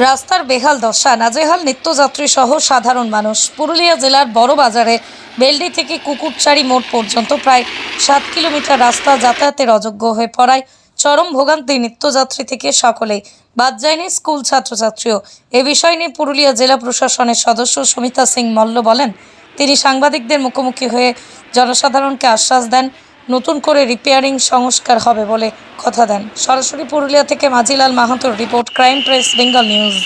রাস্তার বেহাল দশা, নাজেহাল নিত্যযাত্রী সহ সাধারণ মানুষ। পুরুলিয়া জেলার বড় বাজারে বেলডি থেকে কুকুরচারি মোড় পর্যন্ত প্রায় 7 কিলোমিটার রাস্তা যাতায়াতের অযোগ্য হয়ে পড়ায় চরম ভোগান্তি নিত্যযাত্রী থেকে সকলেই, বাদ যায়নি স্কুল ছাত্রছাত্রীও। এ বিষয় নিয়ে পুরুলিয়া জেলা প্রশাসনের সদস্য সুমিতা সিং মল্ল বলেন, তিনি সাংবাদিকদের মুখোমুখি হয়ে জনসাধারণকে আশ্বাস দেন নতুন করে রিপেয়ারিং সংস্কার হবে বলে কথা দেন। সরাসরি পুরুলিয়া থেকে মাজিলাল মাহাতোর report, crime press Bengal news.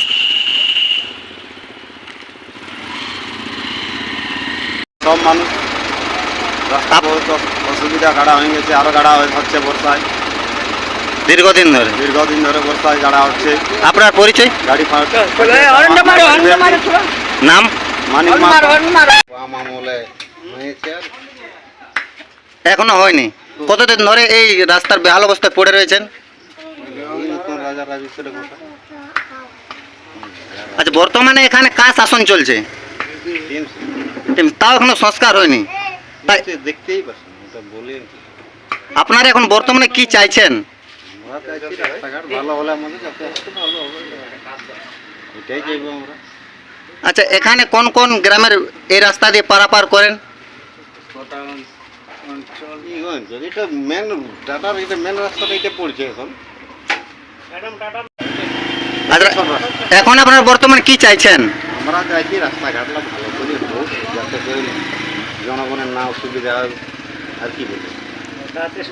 সব মানুষ রাস্তা বহুত অসুবিধা, গাড়া হয়ে গেছে, আরো গাড়া হচ্ছে বর্ষায়। দীর্ঘদিন ধরে বর্ষায় গাড়া হচ্ছে। আপনার পরিচয়? গাড়ি নাম? মানিক আমলে হয়েছে, এখনো হয়নি। কতদিন ধরে এই রাস্তার বেহাল অবস্থায় পড়ে রয়েছেন? রাজা রাজেশ্বরে কথা আচ্ছা, বর্তমানে এখানে কার শাসন চলছে? তাও এখনো সংস্কার হয়নি। তাই দেখতেই পাচ্ছেন, এটা বলি আপনারা এখন বর্তমানে কি চাইছেন? আমরা চাইছি রাস্তাঘাট ভালো হলে আমাদের যাতায়াত ভালো হবে, এটাই চাইবো আমরা। আচ্ছা, এখানে কোন কোন গ্রামের এই রাস্তা দিয়ে পারাপার করেন? এটা মেন টাটার, এটা মেন রাস্তাটা এটা পড়ছে এখন। আচ্ছা, এখন আপনারা বর্তমানে কি চাইছেন? আমরা চাইছি রাস্তাঘাটটা ভালো করে হোক, যাতে করে জনগণের না অসুবিধা হয়। আর কি বলবো, যাতায়াতের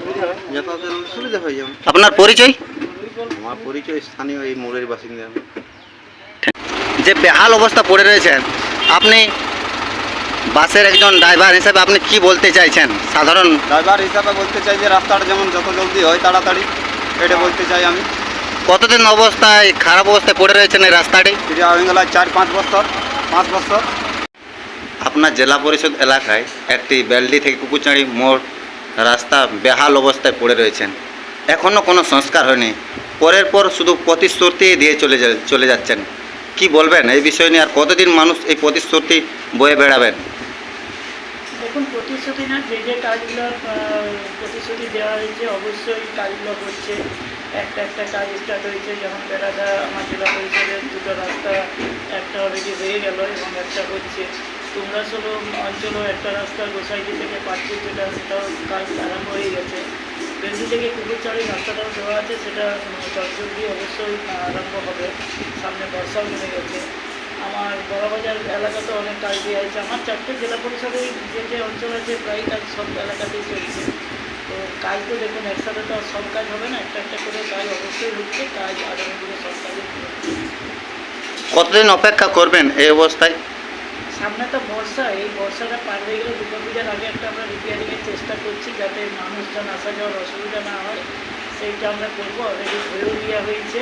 সুবিধা হয়ে যাবে। আপনার পরিচয়? আমার পরিচয় স্থানীয় এই মোড়ের বাসিন্দা। যে বেহাল অবস্থা পড়ে রয়েছেন, আপনি বাসের একজন ড্রাইভার হিসেবে আপনি কি বলতে চাইছেন? সাধারণ ড্রাইভার হিসাবে বলতে চাই যে রাস্তাটা যেমন যত জলদি হয় তাড়াতাড়ি, এটা বলতে চাই আমি। কতদিন অবস্থায় খারাপ অবস্থায় পড়ে রয়েছেন এই রাস্তাটি? এটা হয়ে গেল 4-5 বছর, 5 বছর। আপনার জেলা পরিষদ এলাকায় একটি বেলডি থেকে কুকুরচাঁড়ি মোড় রাস্তা বেহাল অবস্থায় পড়ে রয়েছেন, এখনও কোনো সংস্কার হয়নি। পরের পর শুধু প্রতিশ্রুতি দিয়ে চলে যাচ্ছেন। কি বলবেন এই বিষয় নিয়ে? আর কতদিন মানুষ এই প্রতিশ্রুতি বয়ে বেড়াবেন? দেখুন, প্রতিশ্রুতি না, যে যে কাজগুলো প্রতিশ্রুতি দেওয়া হয়েছে অবশ্যই কাজগুলো হচ্ছে। একটা কাজ স্টার্ট হয়েছে, যেমন বেড়াদা আমার জেলা পরিষদের 2টো রাস্তা, একটা অলরেডি হয়ে গেল এবং একটা হচ্ছে। তোমরাসোল অঞ্চলেও একটা রাস্তা গোসাইটি থেকে পাটপুর সেটাও কাজ আরম্ভ হয়ে গেছে। বেলডি থেকে কুকুরচাঁড়ি রাস্তাটাও দেওয়া আছে, সেটা চটজলদি অবশ্যই আরম্ভ হবে। সামনে বর্ষাও নেমে গেছে। আমার বড়বাজার এলাকাতে অনেক কাজ দেওয়া হয়েছে। আমার 4টে জেলা পরিষদে যে অঞ্চল আছে প্রায় কাজ সব এলাকাতেই চলছে। তো কাজ তো দেখুন, একসাথে তো সব কাজ হবে না, একটা করে কাজ অবশ্যই হচ্ছে। কাজ আগামী দিনে সব কাজে কতদিন অপেক্ষা করবেন এই অবস্থায়? সামনে তো বর্ষা, এই বর্ষাটা পার হয়ে গেলে দুর্গাপূজার আগে একটা আমরা রিপেয়ারিংয়ের চেষ্টা করছি, যাতে মানুষজন আসা যাওয়ার অসুবিধা না হয়। সেইটা আমরা করবো, অলরেডি হয়েও দেওয়া হয়েছে।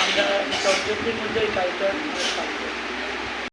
আমরা চটজলদির মধ্যে এই কাজটা থাকবো।